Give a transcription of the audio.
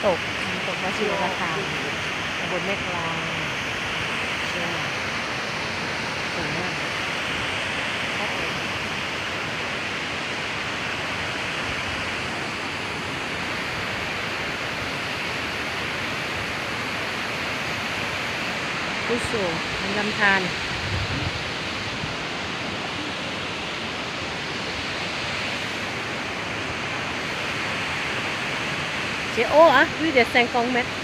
ตกน้ำตกวชิรประทานตำบลแม่กลางเชียงใหม่สูงมากผู้สูงลำธารChị ô á, oui, để xem con mét.